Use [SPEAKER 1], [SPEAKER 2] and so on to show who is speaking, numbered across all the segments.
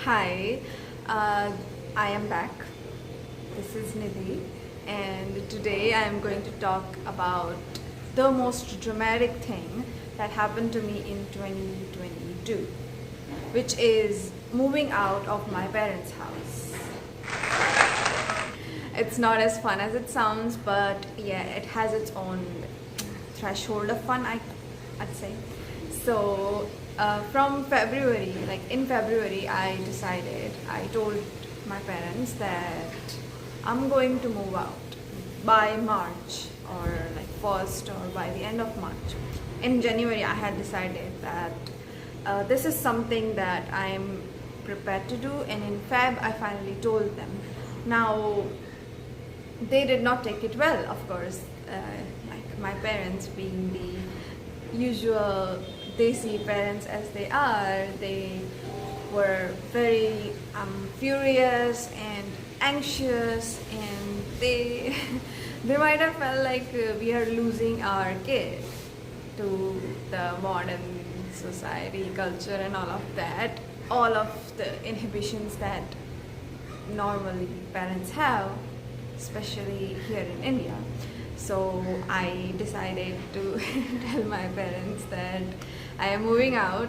[SPEAKER 1] Hi, uh, I am back. This is Nidhi, and today I am going to talk about the most dramatic thing that happened to me in 2022, which is moving out of my parents' house. It's not as fun as it sounds, but yeah, it has its own threshold of fun, I'd say. So, from February, like in February, I told my parents that I'm going to move out by March or like first or by the end of March. In January, I had decided that this is something that I'm prepared to do, and in Feb, I finally told them. Now, they did not take it well, of course. Like my parents, being the usual desi parents as they were very furious and anxious, and they they might have felt like we are losing our kid to the modern society, culture, and all of that, all of the inhibitions that normally parents have, especially here in India. So I decided to tell my parents that I am moving out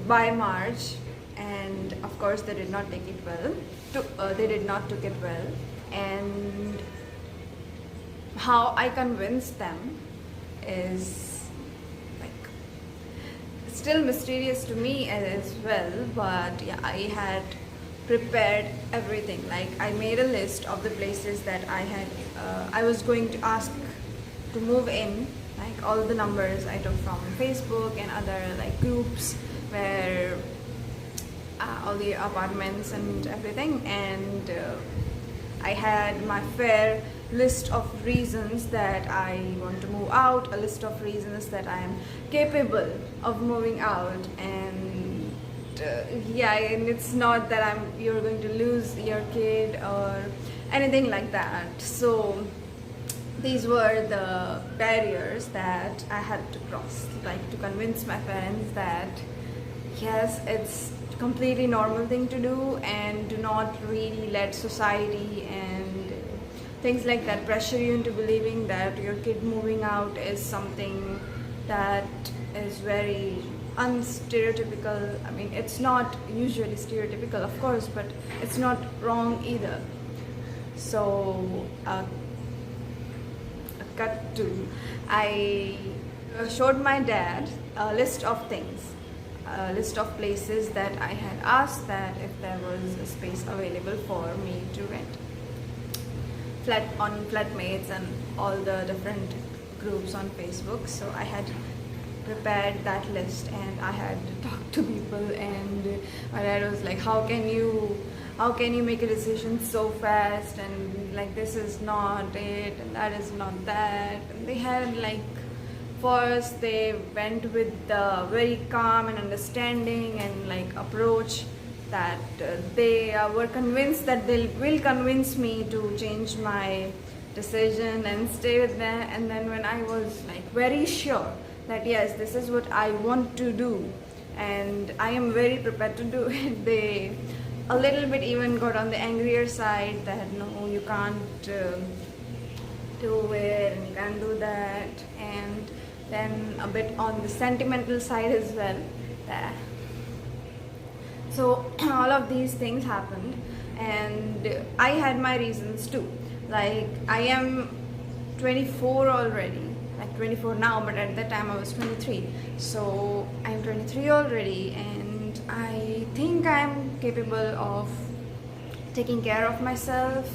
[SPEAKER 1] by March, and of course they did not take it well. They did not took it well, and how I convinced them is like still mysterious to me as well. But yeah, I had prepared everything. Like I made a list of the places that I was going to ask to move in, like all the numbers I took from Facebook and other like groups where all the apartments and everything, and I had my fair list of reasons that I want to move out, a list of reasons that I am capable of moving out, and yeah, and it's not that you're going to lose your kid or anything like that. So these were the barriers that I had to cross, like to convince my parents that yes, it's completely normal thing to do, and do not really let society and things like that pressure you into believing that your kid moving out is something that is very unstereotypical. I mean, it's not usually stereotypical, of course, but it's not wrong either. So cut to, I showed my dad a list of things, a list of places that I had asked that if there was a space available for me to rent, on flatmates and all the different groups on Facebook. So I had prepared that list, and I had talked to people, and my dad was like, how can you make a decision so fast, and like this is not it and that is not that. And they had like, first they went with the very calm and understanding and like approach that they were convinced that they will convince me to change my decision and stay with them. And then when I was like very sure that yes, this is what I want to do and I am very prepared to do it, they a little bit even got on the angrier side that no, you can't do it and you can't do that, and then a bit on the sentimental side as well. That so all of these things happened, and I had my reasons too. Like I am 24 already, like 24 now, but at that time I was 23. So I'm 23 already, and I think I'm capable of taking care of myself,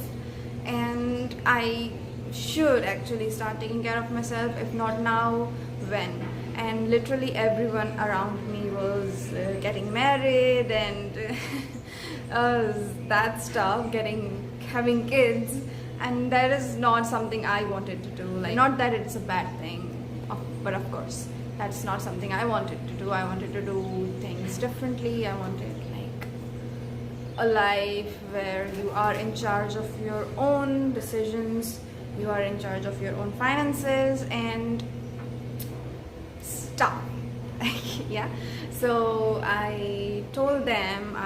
[SPEAKER 1] and I should actually start taking care of myself. If not now, when? And literally everyone around me was getting married and that stuff, having kids, and that is not something I wanted to do. Like, not that it's a bad thing, but of course that's not something I wanted to do. I wanted to do things differently. I wanted like a life where you are in charge of your own decisions, you are in charge of your own finances and stuff. Yeah, so I told them,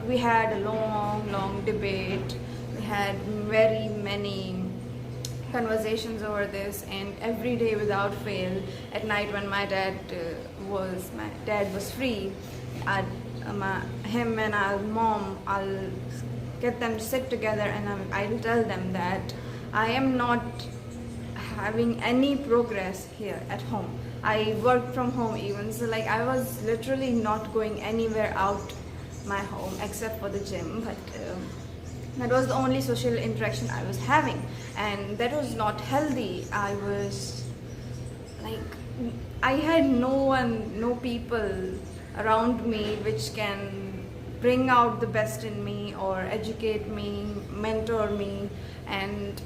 [SPEAKER 1] we had a long debate. We had very many conversations over this, and every day without fail, at night when my dad was free, him and our mom, I'll get them to sit together, and I'll tell them that I am not having any progress here at home. I work from home even, so like I was literally not going anywhere out my home except for the gym, but that was the only social interaction I was having, and that was not healthy. I was like, I had no people around me which can bring out the best in me or educate me, mentor me, and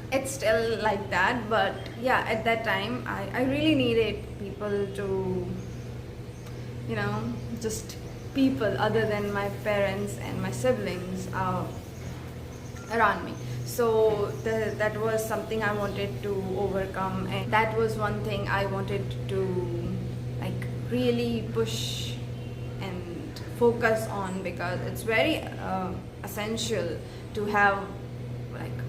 [SPEAKER 1] it's still like that. But yeah, at that time I really needed people to, just people other than my parents and my siblings around me. So that was something I wanted to overcome, and that was one thing I wanted to like really push and focus on, because it's very essential to have like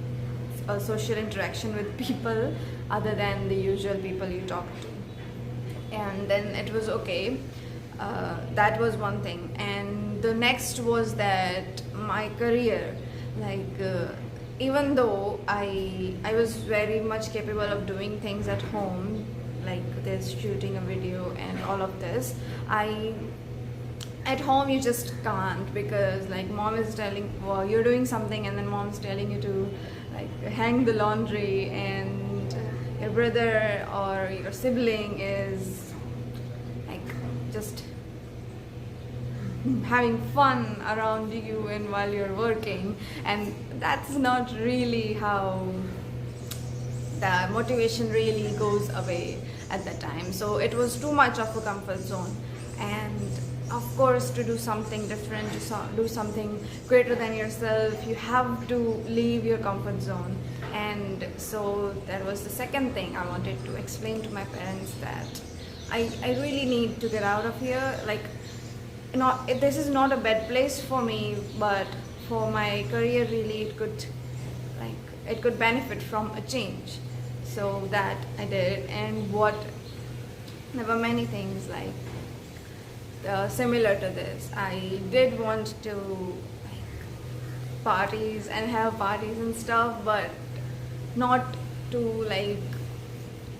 [SPEAKER 1] a social interaction with people other than the usual people you talk to. And then it was okay. That was one thing, and the next was that my career, even though I was very much capable of doing things at home, like this shooting a video and all of this, at home you just can't, because like mom is telling, well, you're doing something, and then mom's telling you to like hang the laundry, and your brother or your sibling is like just having fun around you and while you're working, and that's not really how the motivation really goes away at that time. So it was too much of a comfort zone, and of course, to do something different, to do something greater than yourself, you have to leave your comfort zone. And so that was the second thing I wanted to explain to my parents, that I really need to get out of here. Like, this is not a bad place for me, but for my career really it could benefit from a change. So that I did, and there were many things like similar to this. I did want to like parties and have parties and stuff, but not to like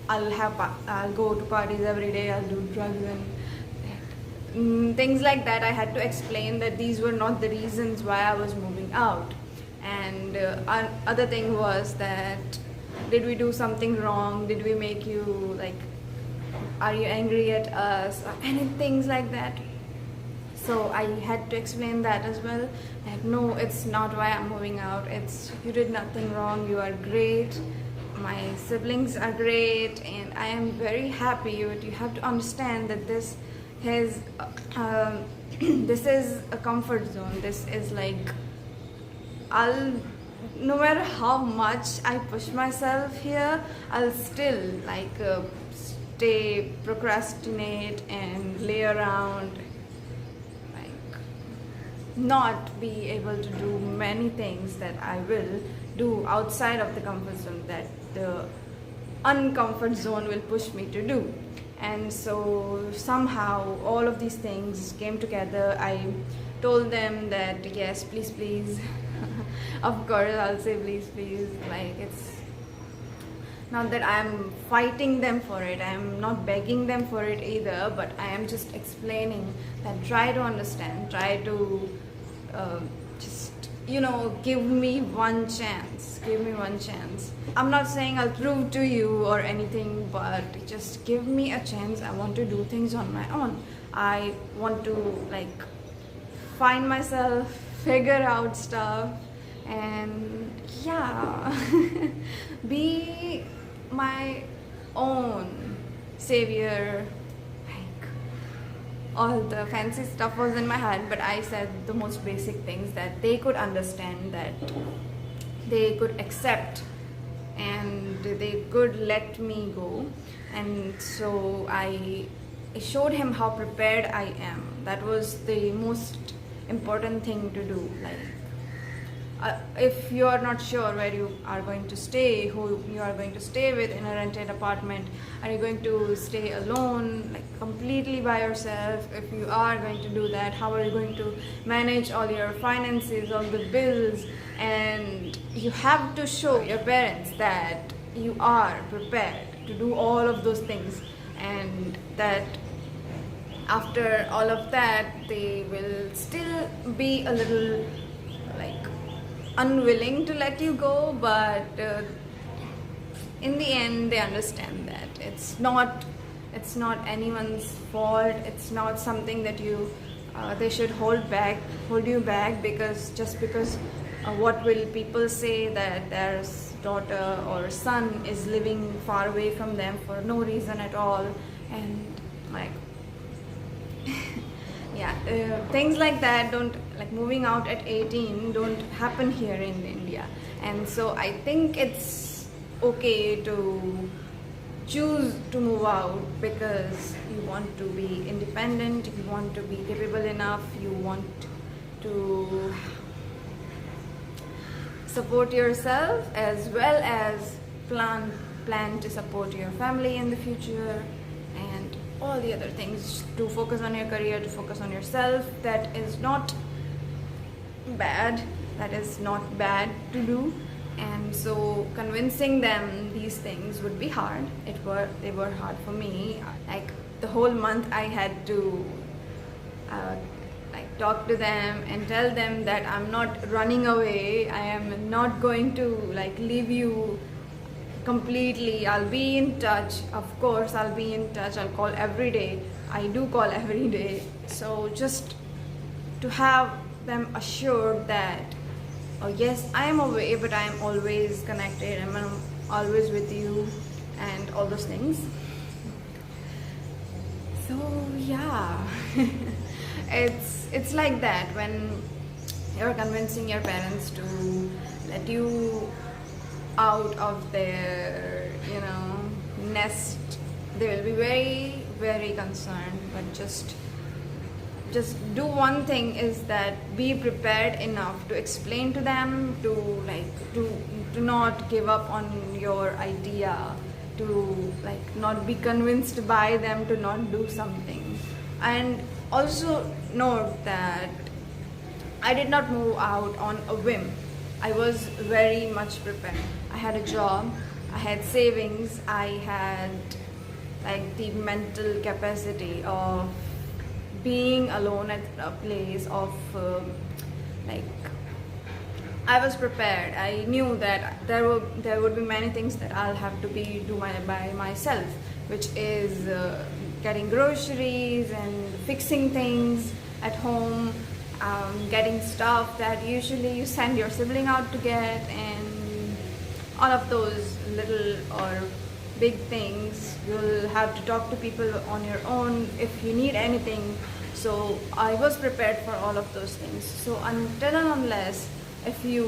[SPEAKER 1] I'll go to parties every day, I'll do drugs and things like that. I had to explain that these were not the reasons why I was moving out. And other thing was that, did we do something wrong? Did we make you like, are you angry at us, or any things like that? So I had to explain that as well, that no, it's not why I'm moving out, it's you did nothing wrong, you are great, my siblings are great, and I am very happy. But you have to understand that this is this is a comfort zone. This is like, no matter how much I push myself here, I'll still like procrastinate and lay around, like not be able to do many things that I will do outside of the comfort zone, that the uncomfort zone will push me to do. And so somehow all of these things came together. I told them that yes, please of course I'll say please, like it's not that I'm fighting them for it, I'm not begging them for it either, but I am just explaining that try to understand, try to just give me one chance. I'm not saying I'll prove to you or anything, but just give me a chance. I want to do things on my own. I want to like find myself, figure out stuff, and yeah, be my own savior. Like, all the fancy stuff was in my head, but I said the most basic things that they could understand, that they could accept, and they could let me go. And so I I showed him how prepared I am. That was the most important thing to do. Like, if you are not sure where you are going to stay, who you are going to stay with in a rented apartment, are you going to stay alone, like completely by yourself? If you are going to do that, how are you going to manage all your finances, all the bills? And you have to show your parents that you are prepared to do all of those things, and that after all of that they will still be a little like unwilling to let you go, but in the end they understand that it's not anyone's fault. It's not something that they should hold you back, because just because what will people say that their daughter or son is living far away from them for no reason at all. And like yeah, things like that don't, like moving out at 18 don't happen here in India. And so I think it's okay to choose to move out because you want to be independent, you want to be capable enough, you want to support yourself as well as plan to support your family in the future, and all the other things, to focus on your career, to focus on yourself. That is not bad to do. And so convincing them these things would be hard. They were hard for me. Like the whole month I had to like talk to them and tell them that I'm not running away, I am not going to like leave you completely. I'll be in touch. Of course I'll be in touch. I'll call every day. I do call every day. So just to have them assured that, oh yes, I am away, but I am always connected, I'm always with you, and all those things. So yeah, it's like that when you're convincing your parents to let you out of their nest. They will be very, very concerned, but just do one thing, is that be prepared enough to explain to them, to not give up on your idea, to like not be convinced by them to not do something. And also note that I did not move out on a whim. I was very much prepared. I had a job, I had savings, I had like the mental capacity of being alone at a place of like I was prepared. I knew that there would be many things that I'll have to do by myself, which is getting groceries and fixing things at home, getting stuff that usually you send your sibling out to get, and all of those little or big things. You'll have to talk to people on your own if you need anything. So I was prepared for all of those things. So until and unless if you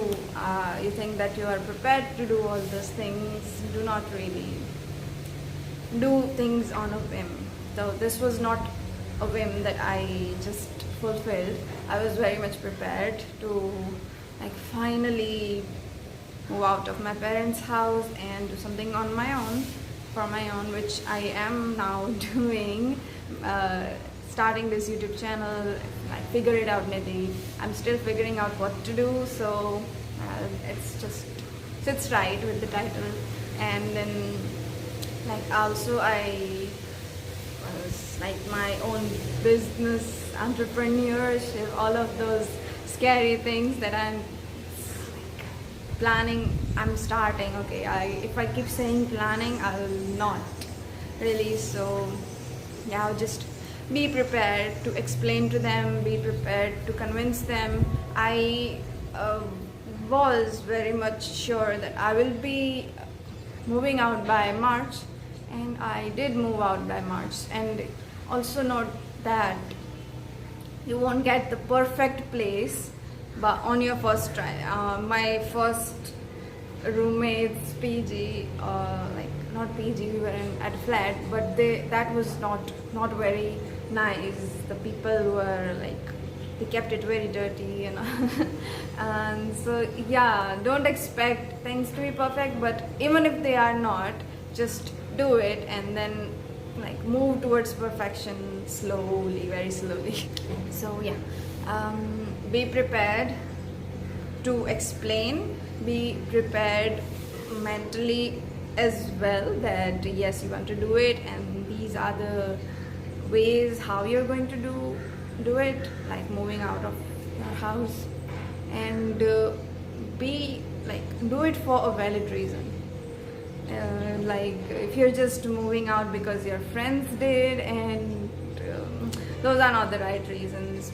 [SPEAKER 1] think that you are prepared to do all those things, do not really do things on a whim. So this was not a whim that I just fulfilled. I was very much prepared to like finally move out of my parents' house and do something on my own, for my own, which I am now doing. Starting this YouTube channel, I figure it out, Nidhi. I'm still figuring out what to do, so it's just sits right with the title. And then like also I was like my own business, entrepreneurship, all of those scary things that I'm like planning. I'm starting. Okay, if I keep saying planning, I'll not really. So yeah, I'll just be prepared to explain to them, be prepared to convince them. I was very much sure that I will be moving out by March, and I did move out by March. And also note that you won't get the perfect place but on your first try. My first roommate's PG, like not PG, we were at flat, but that was not very nice. The people were like, they kept it very dirty, you know. And so yeah, don't expect things to be perfect, but even if they are not, just do it and then like move towards perfection slowly, very slowly. So yeah, be prepared to explain, be prepared mentally as well, that yes, you want to do it and these are the ways how you're going to do it, like moving out of your house. And be like, do it for a valid reason. Like if you're just moving out because your friends did, and those are not the right reasons.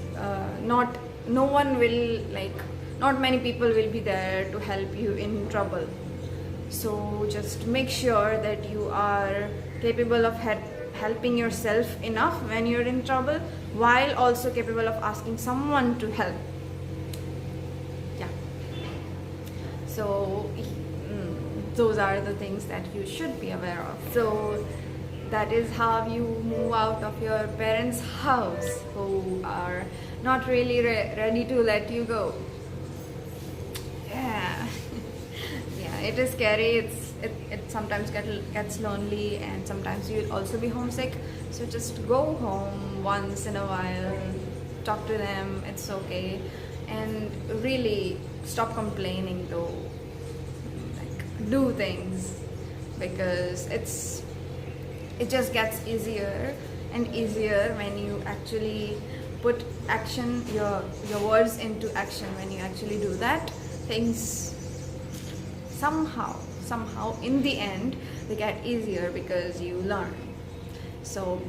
[SPEAKER 1] No one will, like, not many people will be there to help you in trouble. So just make sure that you are capable of helping yourself enough when you're in trouble, while also capable of asking someone to help. Yeah. So those are the things that you should be aware of. So that is how you move out of your parents' house, who are not really ready to let you go. Yeah. Yeah, it is scary. It sometimes gets lonely, and sometimes you'll also be homesick. So just go home once in a while, talk to them, it's okay. And really stop complaining though. Like, do things, because it just gets easier and easier when you actually put your words into action. When you actually do that, things somehow in the end they get easier because you learn. So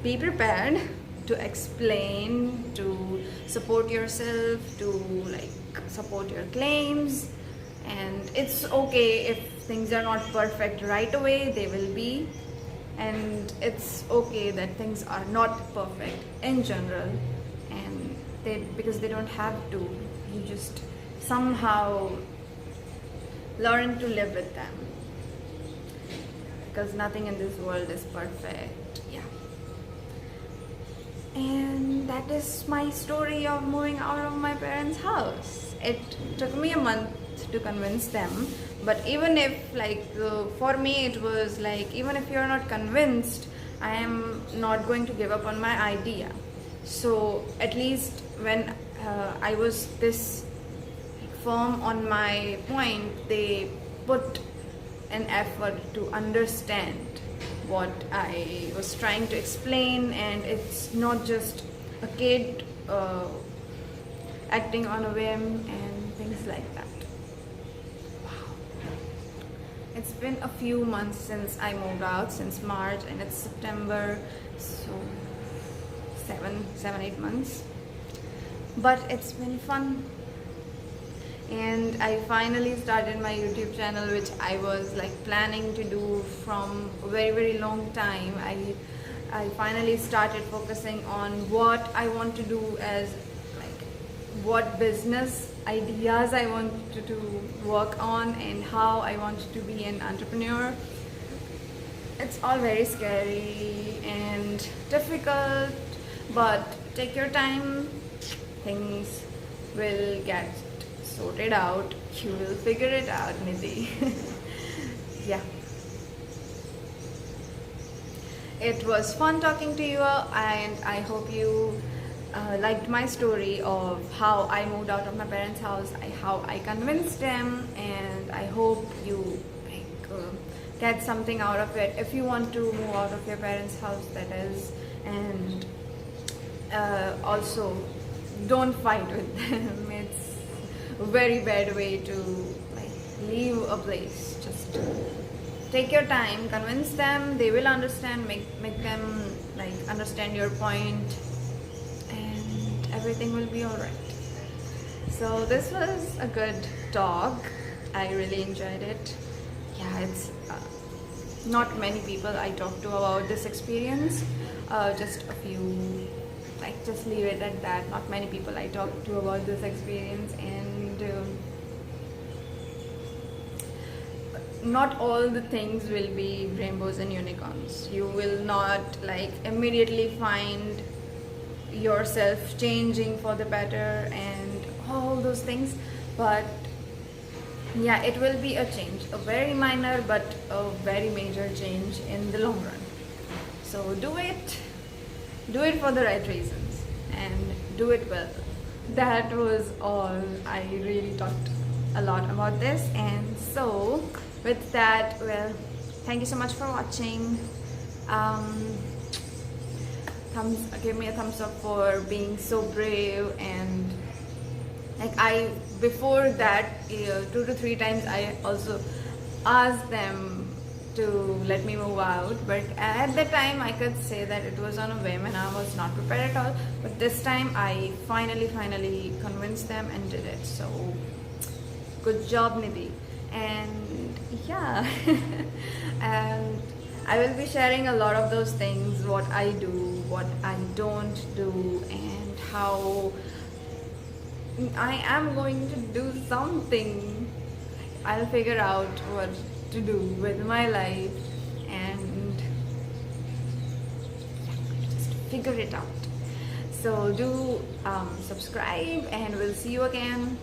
[SPEAKER 1] be prepared to explain, to support yourself, to like support your claims. And it's okay if things are not perfect right away, they will be. And it's okay that things are not perfect in general, and because they don't have to. You just somehow learn to live with them, because nothing in this world is perfect. Yeah. And that is my story of moving out of my parents' house. It took me a month to convince them, but even if for me it was like, even if you're not convinced, I am not going to give up on my idea. So at least when I was this firm on my point, they put an effort to understand what I was trying to explain. And it's not just a kid acting on a whim and things like that. Wow. It's been a few months since I moved out, since March, and it's September, so 8 months. But it's been fun. And I finally started my YouTube channel, which I was like planning to do from a very, very long time. I finally started focusing on what I want to do, as like what business ideas I want to work on, and how I want to be an entrepreneur. It's all very scary and difficult, but take your time. Things will get sorted out. You will figure it out, Nidhi. Yeah. It was fun talking to you, and I hope you liked my story of how I moved out of my parents' house, how I convinced them, and I hope you get something out of it if you want to move out of your parents' house, that is. And also, don't fight with them. It's a very bad way to leave a place. Just take your time, convince them, they will understand, make them understand your point, and everything will be alright. So this was a good talk. I really enjoyed it. Yeah, it's not many people I talk to about this experience. Just a few. Just leave it at that. Not many people I talk to about this experience, and not all the things will be rainbows and unicorns. You will not like immediately find yourself changing for the better and all those things, but yeah, it will be a change, a very minor but a very major change in the long run. So do it for the right reasons and do it well. That was all. I really talked a lot about this, and so with that, well, thank you so much for watching. Give me a thumbs up for being so brave. And like, I before that 2 to 3 times I also asked them to let me move out, but at the time I could say that it was on a whim and I was not prepared at all. But this time I finally convinced them and did it. So good job, Nidhi. And yeah, and I will be sharing a lot of those things, what I do, what I don't do, and how I am going to do something. I'll figure out what to do with my life and just figure it out. So do subscribe, and we'll see you again